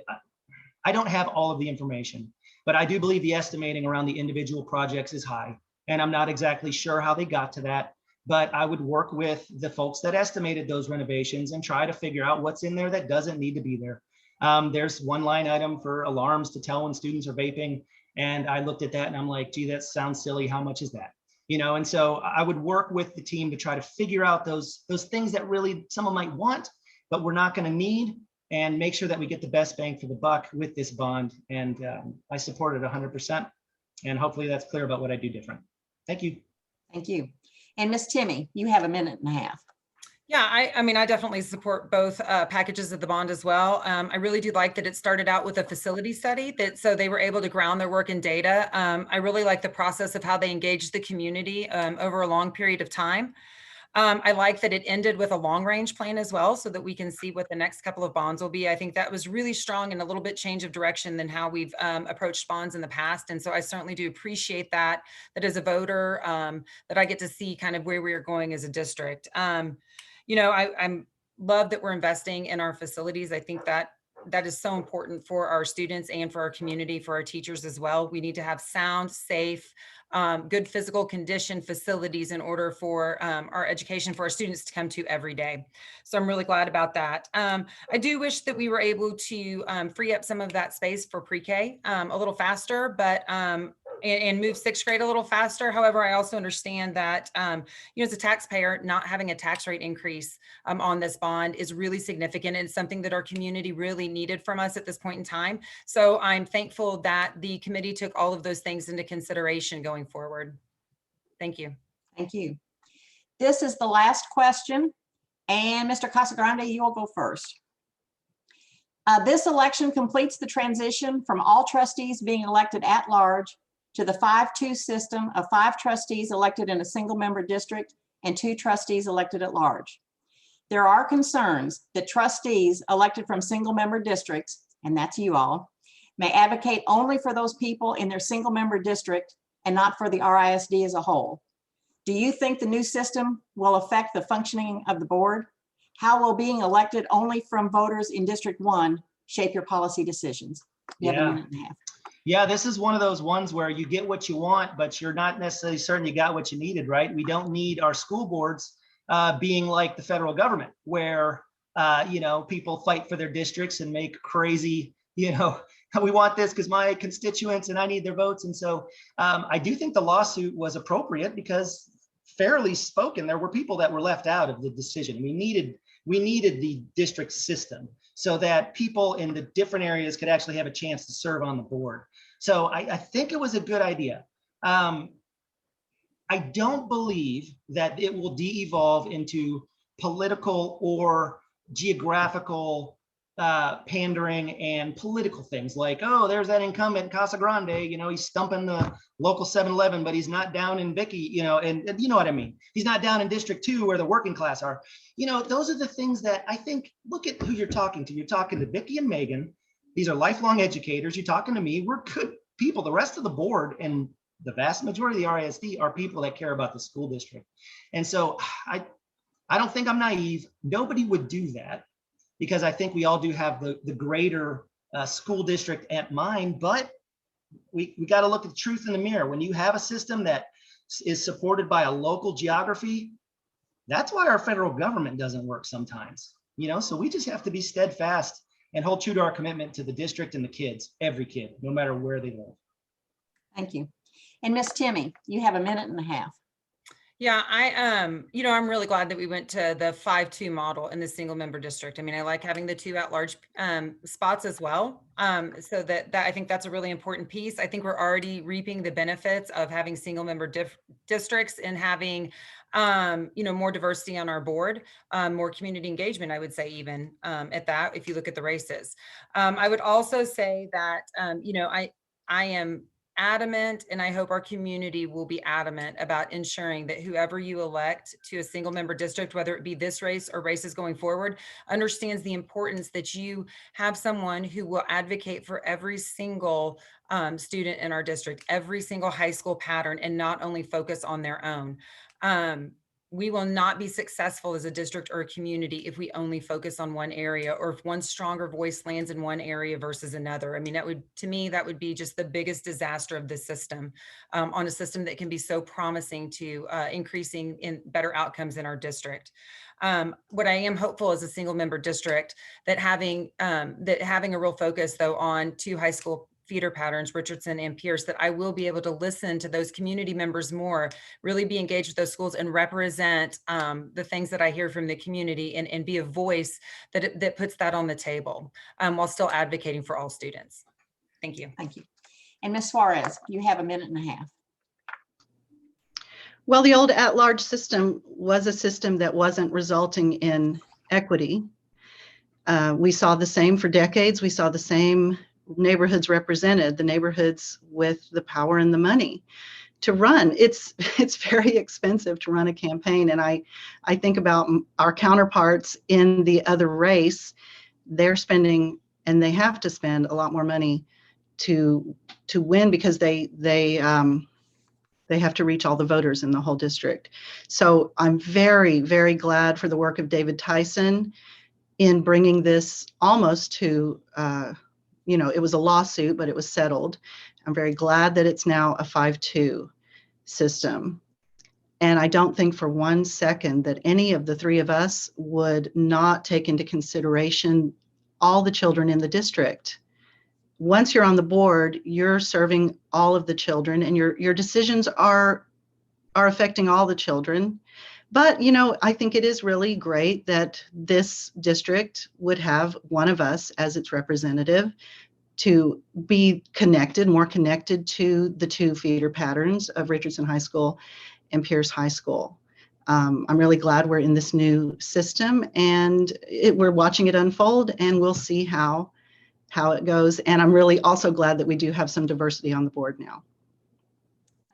I don't have all of the information, but I do believe the estimating around the individual projects is high, and I'm not exactly sure how they got to that. But I would work with the folks that estimated those renovations and try to figure out what's in there that doesn't need to be there. There's one line item for alarms to tell when students are vaping. And I looked at that and I'm like, gee, that sounds silly. How much is that? And so I would work with the team to try to figure out those things that really someone might want, but we're not going to need, and make sure that we get the best bang for the buck with this bond. And I support it 100%. And hopefully that's clear about what I do different. Thank you. Thank you. And Ms. Timmy, you have a minute and a half. Yeah, I definitely support both packages of the bond as well. I really do like that it started out with a facility study, so they were able to ground their work in data. I really like the process of how they engaged the community over a long period of time. I like that it ended with a long range plan as well, so that we can see what the next couple of bonds will be. I think that was really strong and a little bit change of direction than how we've approached bonds in the past. And so I certainly do appreciate that as a voter, that I get to see kind of where we are going as a district. I love that we're investing in our facilities. I think that that is so important for our students and for our community, for our teachers as well. We need to have sound, safe, good physical condition facilities in order for our education for our students to come to every day. So I'm really glad about that. I do wish that we were able to free up some of that space for pre-K a little faster, but and move sixth grade a little faster. However, I also understand that, as a taxpayer, not having a tax rate increase on this bond is really significant and something that our community really needed from us at this point in time. So I'm thankful that the committee took all of those things into consideration going forward. Thank you. Thank you. This is the last question, and Mr. Casagrande, you will go first. This election completes the transition from all trustees being elected at large to the 5-2 system of 5 trustees elected in a single member district and 2 trustees elected at large. There are concerns that trustees elected from single member districts, and that's you all, may advocate only for those people in their single member district and not for the RISD as a whole. Do you think the new system will affect the functioning of the board? How will being elected only from voters in District 1 shape your policy decisions? You have a minute and a half. Yeah, this is one of those ones where you get what you want, but you're not necessarily certain you got what you needed, right? We don't need our school boards being like the federal government, where, people fight for their districts and make crazy, we want this because my constituents and I need their votes. And so I do think the lawsuit was appropriate because, fairly spoken, there were people that were left out of the decision. We needed the district system so that people in the different areas could actually have a chance to serve on the board. So I think it was a good idea. I don't believe that it will de-evolve into political or geographical pandering and political things like, oh, there's that incumbent Casagrande, he's stumping the local 7-Eleven, but he's not down in Vicky, and you know what I mean? He's not down in District 2 where the working class are. Those are the things that I think, look at who you're talking to. You're talking to Vicky and Megan. These are lifelong educators. You're talking to me. We're good people. The rest of the board and the vast majority of the RISD are people that care about the school district. And so I don't think I'm naive. Nobody would do that, because I think we all do have the greater school district at mind, but we got to look at the truth in the mirror. When you have a system that is supported by a local geography, that's why our federal government doesn't work sometimes, so we just have to be steadfast and hold true to our commitment to the district and the kids, every kid, no matter where they live. Thank you. And Miss Timmy, you have a minute and a half. Yeah, I'm really glad that we went to the 5-2 model in the single member district. I mean, I like having the 2 at-large spots as well. So that I think that's a really important piece. I think we're already reaping the benefits of having single member districts and having, more diversity on our board, more community engagement, I would say, even at that, if you look at the races. I would also say that, I am adamant, and I hope our community will be adamant about ensuring that whoever you elect to a single member district, whether it be this race or races going forward, understands the importance that you have someone who will advocate for every single student in our district, every single high school pattern, and not only focus on their own. We will not be successful as a district or a community if we only focus on one area, or if one stronger voice lands in one area versus another. I mean, that would be just the biggest disaster of the system, on a system that can be so promising to increasing in better outcomes in our district. What I am hopeful is a single member district that having a real focus though on 2 high school feeder patterns, Richardson and Pierce, that I will be able to listen to those community members more, really be engaged with those schools and represent the things that I hear from the community, and be a voice that puts that on the table while still advocating for all students. Thank you. Thank you. And Ms. Suarez, you have a minute and a half. Well, the old at-large system was a system that wasn't resulting in equity. We saw the same for decades. We saw the same neighborhoods represented, the neighborhoods with the power and the money to run. It's very expensive to run a campaign. And I think about our counterparts in the other race. They're spending, and they have to spend, a lot more money to win, because they have to reach all the voters in the whole district. So I'm very, very glad for the work of David Tyson in bringing this almost to, it was a lawsuit, but it was settled. I'm very glad that it's now a 5-2 system. And I don't think for one second that any of the three of us would not take into consideration all the children in the district. Once you're on the board, you're serving all of the children, and your decisions are affecting all the children. But, I think it is really great that this district would have one of us as its representative to be connected, more connected to the two feeder patterns of Richardson High School and Pierce High School. I'm really glad we're in this new system, and we're watching it unfold, and we'll see how it goes. And I'm really also glad that we do have some diversity on the board now.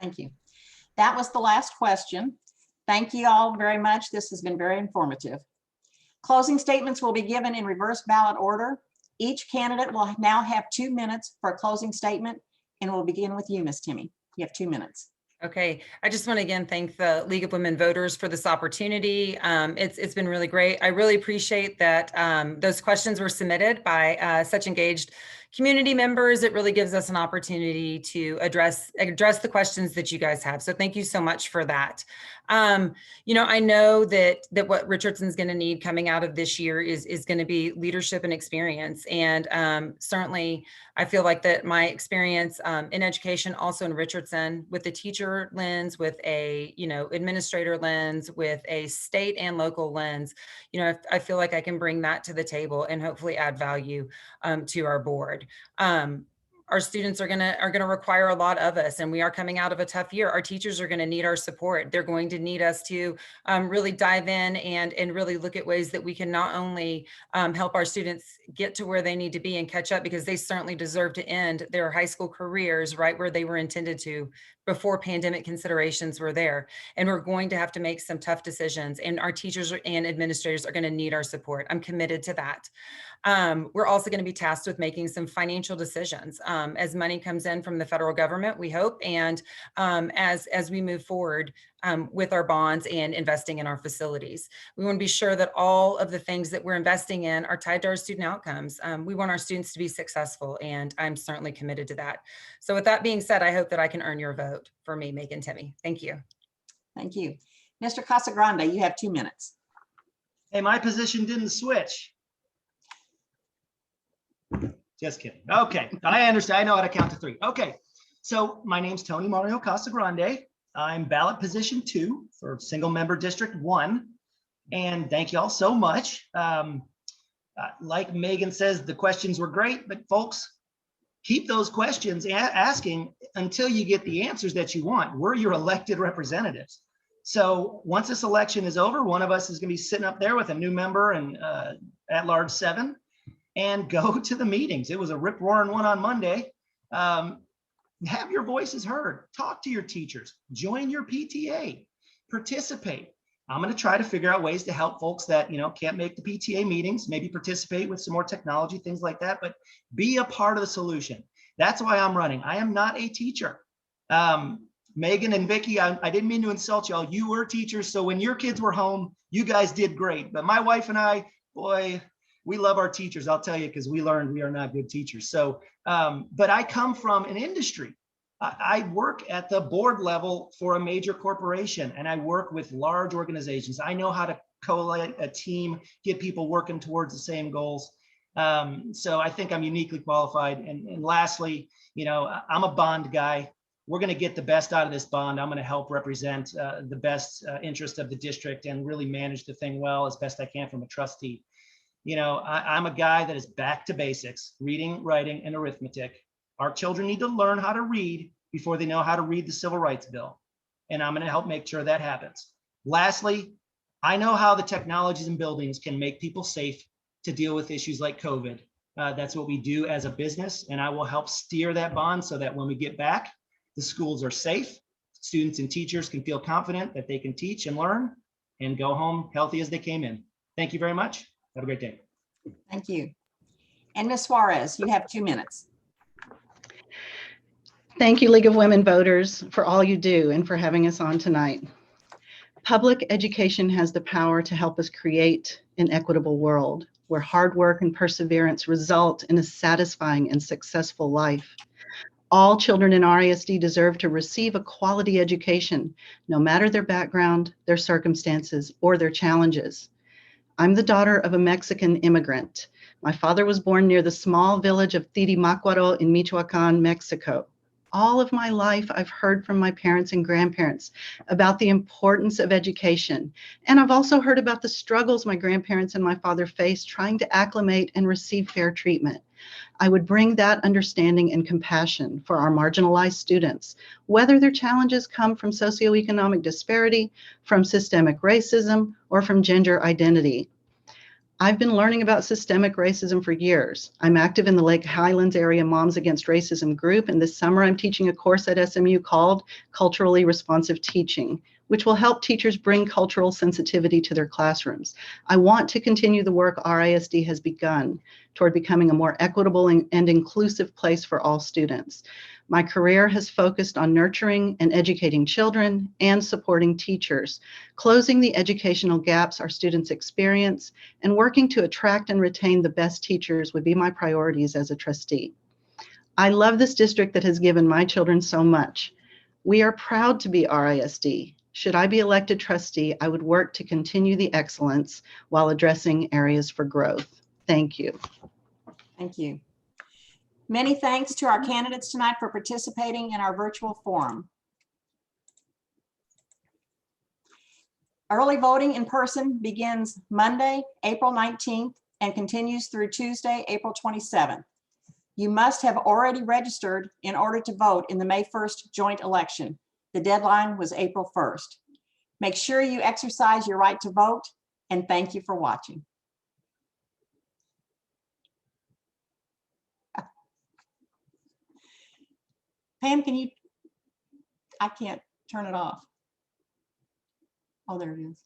Thank you. That was the last question. Thank you all very much. This has been very informative. Closing statements will be given in reverse ballot order. Each candidate will now have 2 minutes for a closing statement, and we'll begin with you, Ms. Timmy. You have 2 minutes. Okay, I just want to again thank the League of Women Voters for this opportunity. It's been really great. I really appreciate that those questions were submitted by such engaged community members. It really gives us an opportunity to address the questions that you guys have. So thank you so much for that. I know that what Richardson's going to need coming out of this year is going to be leadership and experience. And certainly I feel like that my experience in education, also in Richardson, with the teacher lens, with a, administrator lens, with a state and local lens, I feel like I can bring that to the table and hopefully add value to our board. Our students are gonna require a lot of us, and we are coming out of a tough year. Our teachers are gonna need our support. They're going to need us to really dive in and really look at ways that we can not only help our students get to where they need to be and catch up, because they certainly deserve to end their high school careers right where they were intended to before pandemic considerations were there. And we're going to have to make some tough decisions, and our teachers and administrators are gonna need our support. I'm committed to that. We're also going to be tasked with making some financial decisions as money comes in from the federal government, we hope, and as we move forward with our bonds and investing in our facilities. We want to be sure that all of the things that we're investing in are tied to our student outcomes. We want our students to be successful, and I'm certainly committed to that. So with that being said, I hope that I can earn your vote for me, Megan Timmy. Thank you. Thank you. Mr. Casagrande, you have 2 minutes. Hey, my position didn't switch. Just kidding. Okay, I understand. I know how to count to 3. Okay, so my name's Tony Mario Casagrande. I'm ballot position 2 for single member district 1. And thank you all so much. Like Megan says, the questions were great, but folks, keep those questions asking until you get the answers that you want. We're your elected representatives. So once this election is over, one of us is going to be sitting up there with a new member and at large 7. And go to the meetings. It was a rip-roaring one on Monday. Have your voices heard. Talk to your teachers. Join your PTA. Participate. I'm going to try to figure out ways to help folks that can't make the PTA meetings. Maybe participate with some more technology, things like that. But be a part of the solution. That's why I'm running. I am not a teacher. Megan and Vicki, I didn't mean to insult y'all. You were teachers, so when your kids were home, you guys did great. But my wife and I, boy, we love our teachers, I'll tell you, because we learned we are not good teachers. So, but I come from an industry. I work at the board level for a major corporation, and I work with large organizations. I know how to collate a team, get people working towards the same goals. So I think I'm uniquely qualified. And lastly, I'm a bond guy. We're going to get the best out of this bond. I'm going to help represent the best interest of the district and really manage the thing well as best I can from a trustee. I'm a guy that is back to basics, reading, writing, and arithmetic. Our children need to learn how to read before they know how to read the Civil Rights Bill. And I'm going to help make sure that happens. Lastly, I know how the technologies and buildings can make people safe to deal with issues like COVID. That's what we do as a business. And I will help steer that bond so that when we get back, the schools are safe. Students and teachers can feel confident that they can teach and learn and go home healthy as they came in. Thank you very much. Have a great day. Thank you. And Ms. Suarez, you have 2 minutes. Thank you, League of Women Voters, for all you do and for having us on tonight. Public education has the power to help us create an equitable world. where hard work and perseverance result in a satisfying and successful life. All children in RISD deserve to receive a quality education, no matter their background, their circumstances, or their challenges. I'm the daughter of a Mexican immigrant. My father was born near the small village of Tirimacuaro in Michoacan, Mexico. All of my life, I've heard from my parents and grandparents about the importance of education. And I've also heard about the struggles my grandparents and my father faced trying to acclimate and receive fair treatment. I would bring that understanding and compassion for our marginalized students, whether their challenges come from socioeconomic disparity, from systemic racism, or from gender identity. I've been learning about systemic racism for years. I'm active in the Lake Highlands area Moms Against Racism group, and this summer I'm teaching a course at SMU called Culturally Responsive Teaching, which will help teachers bring cultural sensitivity to their classrooms. I want to continue the work RISD has begun toward becoming a more equitable and inclusive place for all students. My career has focused on nurturing and educating children and supporting teachers, closing the educational gaps our students experience, and working to attract and retain the best teachers would be my priorities as a trustee. I love this district that has given my children so much. We are proud to be RISD. Should I be elected trustee, I would work to continue the excellence while addressing areas for growth. Thank you. Thank you. Many thanks to our candidates tonight for participating in our virtual forum. Early voting in person begins Monday, April 19th and continues through Tuesday, April 27th. You must have already registered in order to vote in the May 1st joint election. The deadline was April 1st. Make sure you exercise your right to vote, and thank you for watching. Pam, can you, I can't turn it off. Oh, there it is.